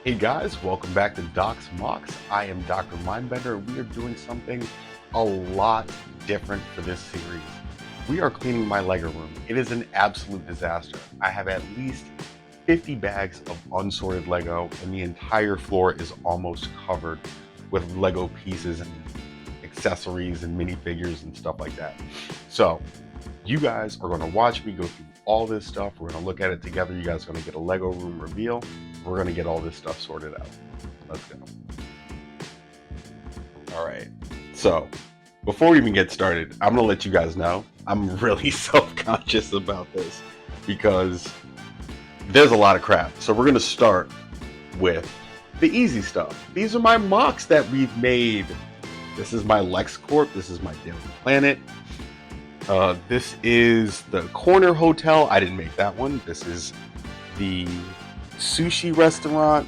Hey guys, welcome back to DC Mocs. I am Dr. Mindbender, and we are doing something a lot different for this series. We are cleaning my Lego room. It is an absolute disaster. I have at least 50 bags of unsorted Lego, and the entire floor is almost covered with Lego pieces and accessories and minifigures and stuff like that. So, you guys are going to watch me go through all this stuff. We're going to look at it together. You guys are going to get a Lego room reveal. We're going to get all this stuff sorted out. Let's go. All right. So before we even get started, I'm going to let you guys know I'm really self-conscious about this because there's a lot of crap. So we're going to start with the easy stuff. These are my Mocs that we've made. This is my Lexcorp. This is my Daily Planet. This is the Corner Hotel. I didn't make that one. This is the sushi restaurant.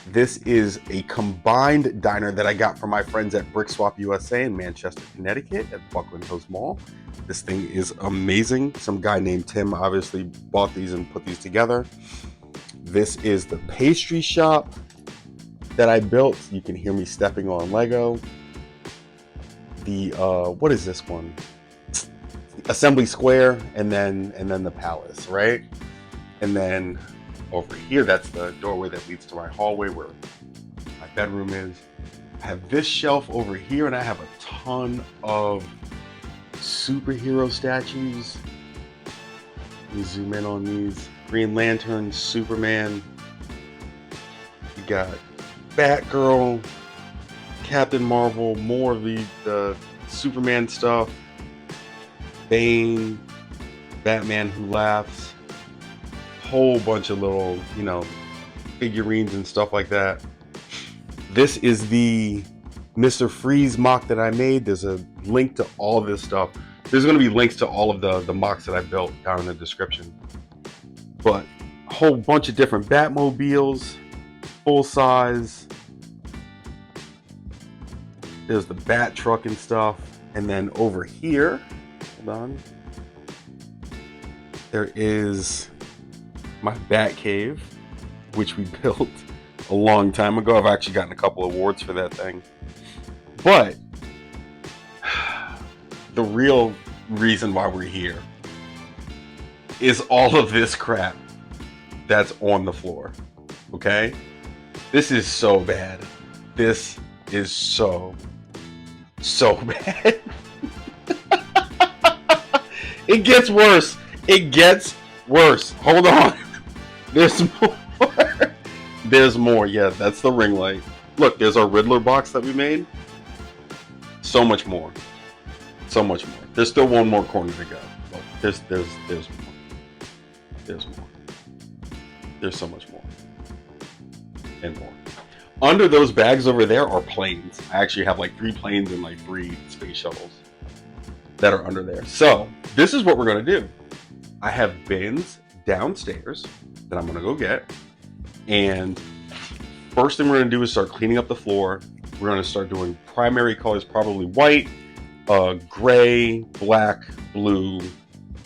This is a combined diner that I got from my friends at Brick Swap USA in Manchester, Connecticut at Buckland Hills Mall. This thing is amazing. Some guy named Tim obviously bought these and put these together. This is the pastry shop that I built. You can hear me stepping on Lego. The what is this one? Assembly Square, and then the Palace, right? And then over here, that's the doorway that leads to my hallway where my bedroom is. I have this shelf over here, and I have a ton of superhero statues. Let me zoom in on these. Green Lantern, Superman. You got Batgirl, Captain Marvel, more of the Superman stuff. Bane, Batman Who Laughs. Whole bunch of little, figurines and stuff like that. This is the Mr. Freeze mock that I made. There's a link to all of this stuff. There's going to be links to all of the mocks that I built down in the description. But a whole bunch of different Batmobiles, full size. There's the Bat truck and stuff. And then over here, hold on, there is my Batcave, which we built a long time ago. I've actually gotten a couple awards for that thing. But the real reason why we're here is all of this crap that's on the floor. Okay? This is so bad. This is so bad. It gets worse. It gets worse. Hold on. There's more. There's more. Yeah, that's the ring light. Look, there's our Riddler box that we made. So much more. So much more. There's still one more corner to go. Look, there's more. There's more. There's so much more. And more. Under those bags over there are planes. I actually have like 3 planes and like 3 space shuttles that are under there. So this is what we're going to do. I have bins downstairs that I'm going to go get. And first thing we're going to do is start cleaning up the floor. We're going to start doing primary colors, probably white, gray, black, blue,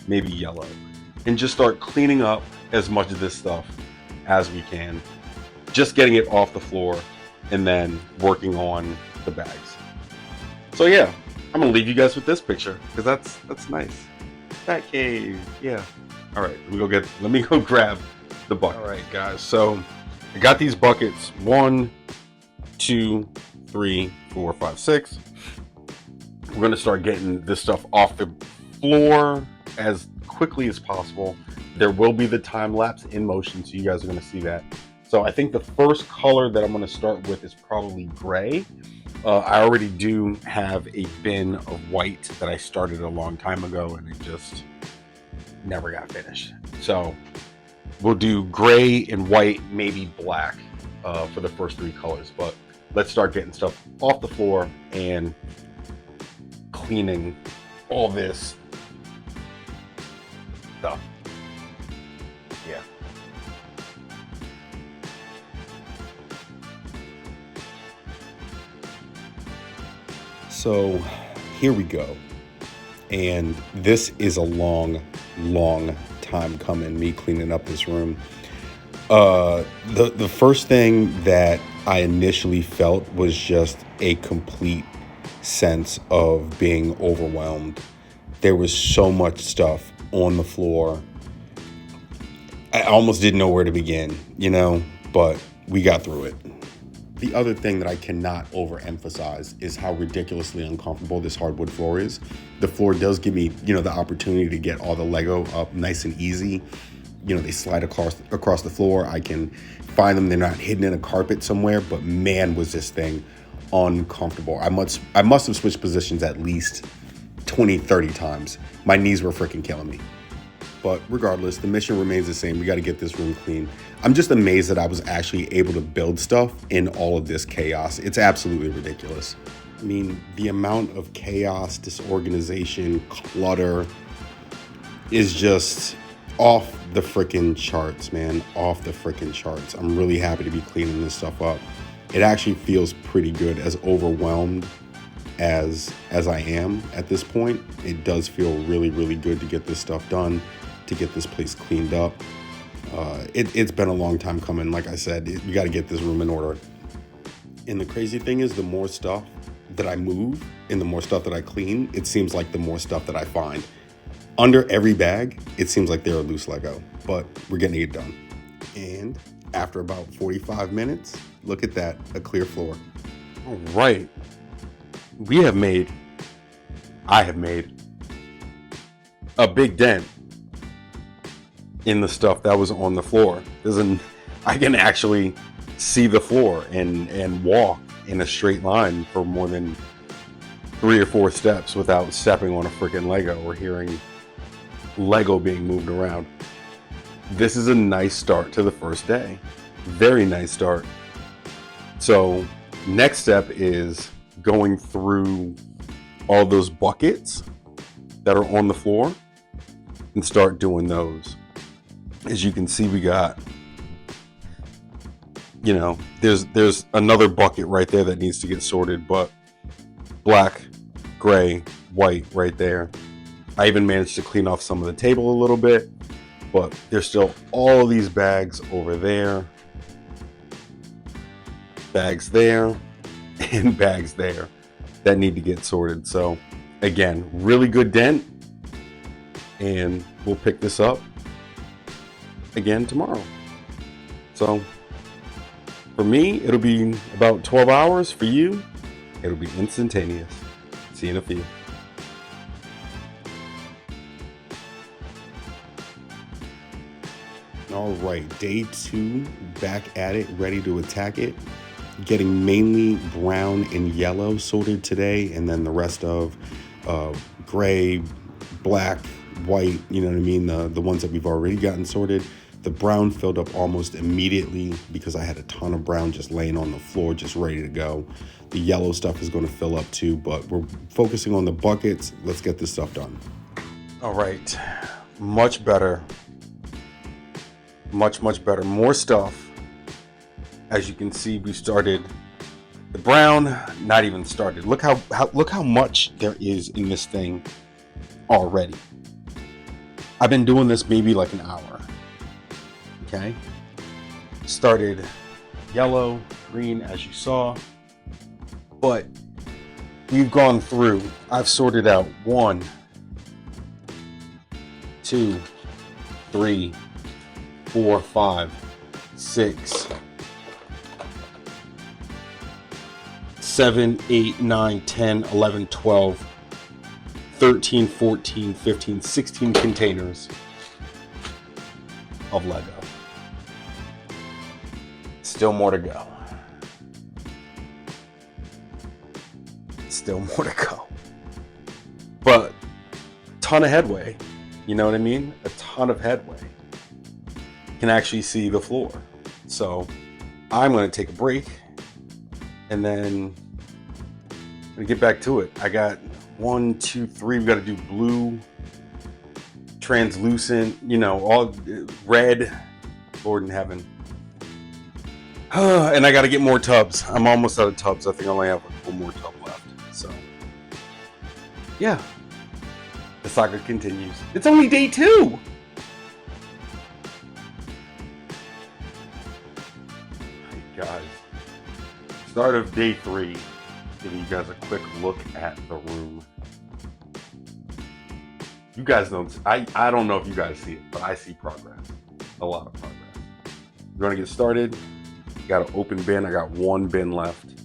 maybe yellow. And just start cleaning up as much of this stuff as we can. Just getting it off the floor and then working on the bags. So yeah, I'm going to leave you guys with this picture because that's nice. Batcave, yeah. All right, let me go grab the bucket. All right, guys. So I got these buckets. 1, 2, 3, 4, 5, 6. We're gonna start getting this stuff off the floor as quickly as possible. There will be the time lapse in motion, so you guys are gonna see that. So I think the first color that I'm gonna start with is probably gray. I already do have a bin of white that I started a long time ago and it just never got finished. So we'll do gray and white, maybe black for the first 3 colors. But let's start getting stuff off the floor and cleaning all this stuff. Yeah. So here we go. And this is a long time coming, me cleaning up this room. The first thing that I initially felt was just a complete sense of being overwhelmed. There was so much stuff on the floor. I almost didn't know where to begin, but we got through it. The other thing that I cannot overemphasize is how ridiculously uncomfortable this hardwood floor is. The floor does give me, the opportunity to get all the Lego up nice and easy. They slide across the floor. I can find them. They're not hidden in a carpet somewhere, but man, was this thing uncomfortable. I must have switched positions at least 20, 30 times. My knees were freaking killing me. But regardless, the mission remains the same. We got to get this room clean. I'm just amazed that I was actually able to build stuff in all of this chaos. It's absolutely ridiculous. I mean, the amount of chaos, disorganization, clutter is just off the freaking charts, man. Off the freaking charts. I'm really happy to be cleaning this stuff up. It actually feels pretty good. As overwhelmed as I am at this point, it does feel really, really good to get this stuff done, to get this place cleaned up. It's been a long time coming. Like I said, you got to get this room in order. And the crazy thing is, the more stuff that I move and the more stuff that I clean, it seems like the more stuff that I find. Under every bag, it seems like they're a loose Lego, but we're getting it done. And after about 45 minutes, look at that, a clear floor. All right. I have made a big dent in the stuff that was on the floor. I can actually see the floor and walk in a straight line for more than 3 or 4 steps without stepping on a freaking Lego or hearing Lego being moved around. This is a nice start to the first day. Very nice start. So next step is going through all those buckets that are on the floor and start doing those. As you can see, we got, there's another bucket right there that needs to get sorted, but black, gray, white right there. I even managed to clean off some of the table a little bit, but there's still all of these bags over there, bags there, and bags there that need to get sorted. So again, really good dent, and we'll pick this up again tomorrow. So for me, it'll be about 12 hours. For you, it'll be instantaneous. See you in a few. All right, day 2, back at it, ready to attack it. Getting mainly brown and yellow sorted today, and then the rest of gray, black, white, you know what I mean? The ones that we've already gotten sorted. The brown filled up almost immediately because I had a ton of brown just laying on the floor, just ready to go. The yellow stuff is going to fill up too, but we're focusing on the buckets. Let's get this stuff done. All right, much better. Much better. More stuff. As you can see, we started the brown, not even started. Look how much there is in this thing already. I've been doing this maybe like an hour. Okay. Started yellow, green, as you saw. But we've gone through. I've sorted out 1, 2, 3, 4, 5, 6, 7, 8, 9, 10, 11, 12, 13, 14, 15, 16 containers of Lego. Still more to go. Still more to go. But ton of headway. You know what I mean? A ton of headway. Can actually see the floor. So I'm going to take a break and then I'm going to get back to it. I got 1, 2, 3. We got to do blue, translucent, all red. Lord in heaven. And I got to get more tubs. I'm almost out of tubs. I think I only have 1 more tub left. So yeah, the saga continues. It's only day 2. Start of day 3. Giving you guys a quick look at the room. You guys don't, I don't know if you guys see it, but I see progress. A lot of progress. We're gonna get started. Got an open bin. I got one bin left.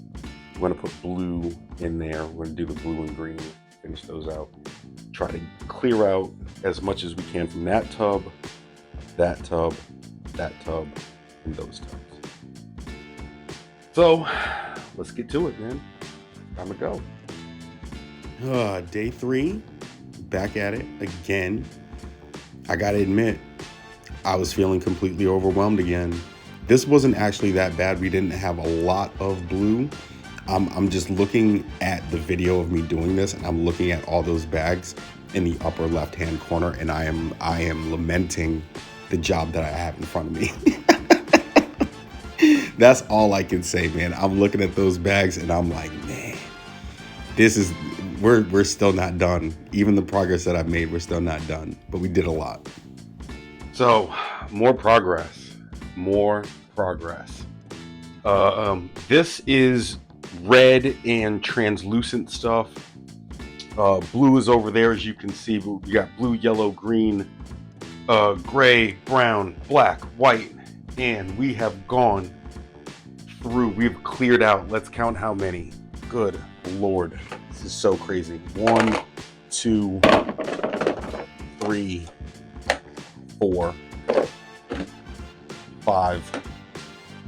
I'm gonna put blue in there. We're gonna do the blue and green, finish those out. Try to clear out as much as we can from that tub, that tub, that tub, and those tubs. So let's get to it, man. Time to go. Day 3, back at it again. I gotta admit, I was feeling completely overwhelmed again. This wasn't actually that bad. We didn't have a lot of blue. I'm just looking at the video of me doing this, and I'm looking at all those bags in the upper left-hand corner, and I am lamenting the job that I have in front of me. That's all I can say, man. I'm looking at those bags, and I'm like, man, we're still not done. Even the progress that I've made, we're still not done. But we did a lot. So, more progress. This is red and translucent stuff. Blue is over there, as you can see. We got blue, yellow, green, gray, brown, black, white, and we have gone through. We've cleared out. Let's count how many. Good Lord, this is so crazy. 1, 2, 3, 4, 5,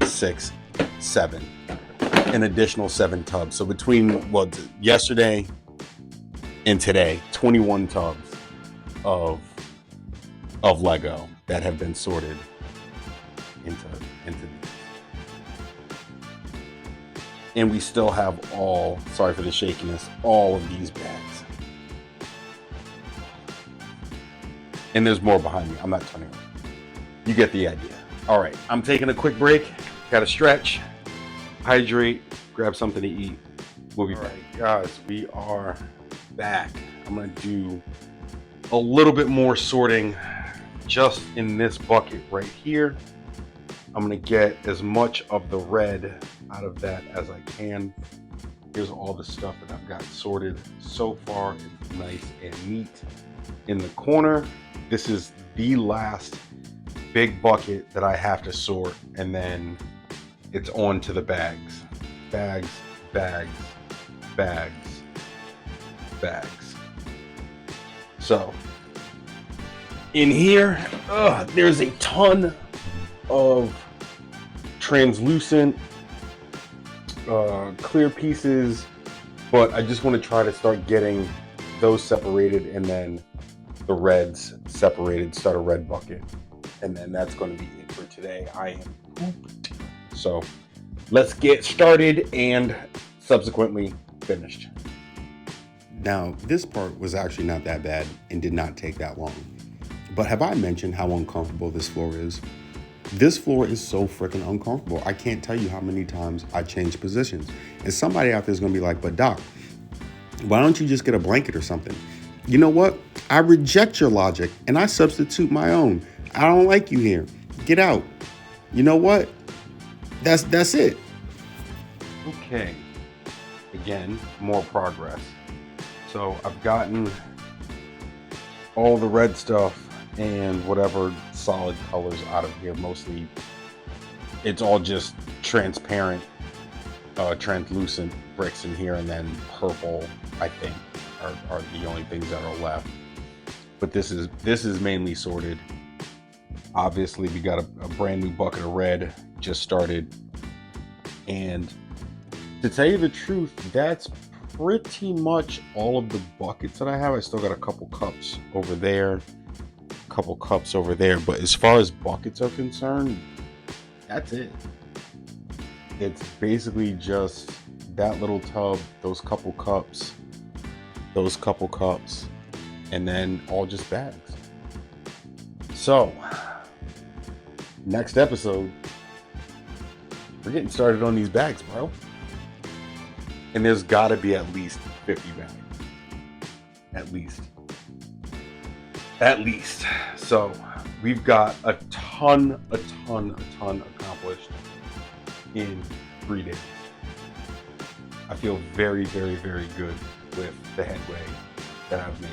6, 7. An additional 7 tubs. So between yesterday and today, 21 tubs of Lego that have been sorted into these. And we still have sorry for the shakiness, all of these bags. And there's more behind me. I'm not turning around. You get the idea. All right, I'm taking a quick break. Got to stretch, hydrate, grab something to eat. We'll be back. Guys, we are back. I'm going to do a little bit more sorting just in this bucket right here. I'm going to get as much of the red out of that as I can. Here's all the stuff that I've got sorted so far. It's nice and neat in the corner. This is the last big bucket that I have to sort, and then it's on to the bags. Bags, bags, bags, bags. So in here, there's a ton of translucent clear pieces, but I just want to try to start getting those separated, and then the reds separated, start a red bucket, and then that's going to be it for today. I am pooped. So let's get started and subsequently finished. Now, this part was actually not that bad and did not take that long. But have I mentioned how uncomfortable this floor is? This floor is so freaking uncomfortable. I can't tell you how many times I changed positions. And somebody out there is going to be like, but Doc, why don't you just get a blanket or something? You know what? I reject your logic and I substitute my own. I don't like you here. Get out. You know what? That's it. Okay. Again, more progress. So I've gotten all the red stuff and whatever solid colors out of here. Mostly it's all just transparent, translucent bricks in here, and then purple, I think, are the only things that are left. But this is mainly sorted. Obviously, we got a brand new bucket of red just started, and to tell you the truth, that's pretty much all of the buckets that I have. I still got a couple cups over there, but as far as buckets are concerned, that's it. It's basically just that little tub, those couple cups, and then all just bags. So next episode, we're getting started on these bags, bro. And there's gotta be at least 50 bags. At least. So we've got a ton accomplished in 3 days. I feel very, very, very good with the headway that I've made.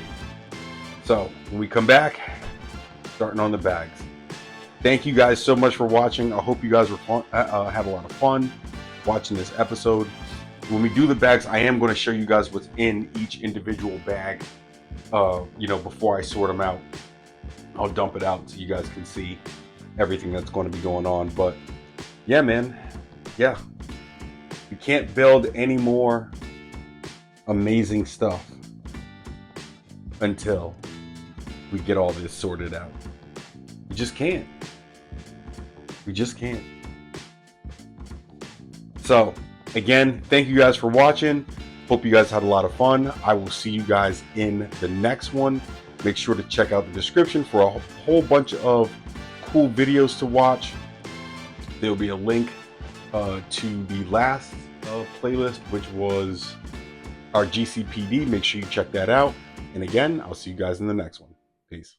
So when we come back, starting on the bags. Thank you guys so much for watching. I hope you guys were fun, had a lot of fun watching this episode. When we do the bags, I am going to show you guys what's in each individual bag. Before I sort them out, I'll dump it out so you guys can see everything that's going to be going on. But yeah, man, yeah, we can't build any more amazing stuff until we get all this sorted out. We just can't. We just can't. So again, thank you guys for watching. Hope you guys had a lot of fun. I will see you guys in the next one. Make sure to check out the description for a whole bunch of cool videos to watch. There will be a link to the last playlist, which was our GCPD. Make sure you check that out. And again, I'll see you guys in the next one. Peace.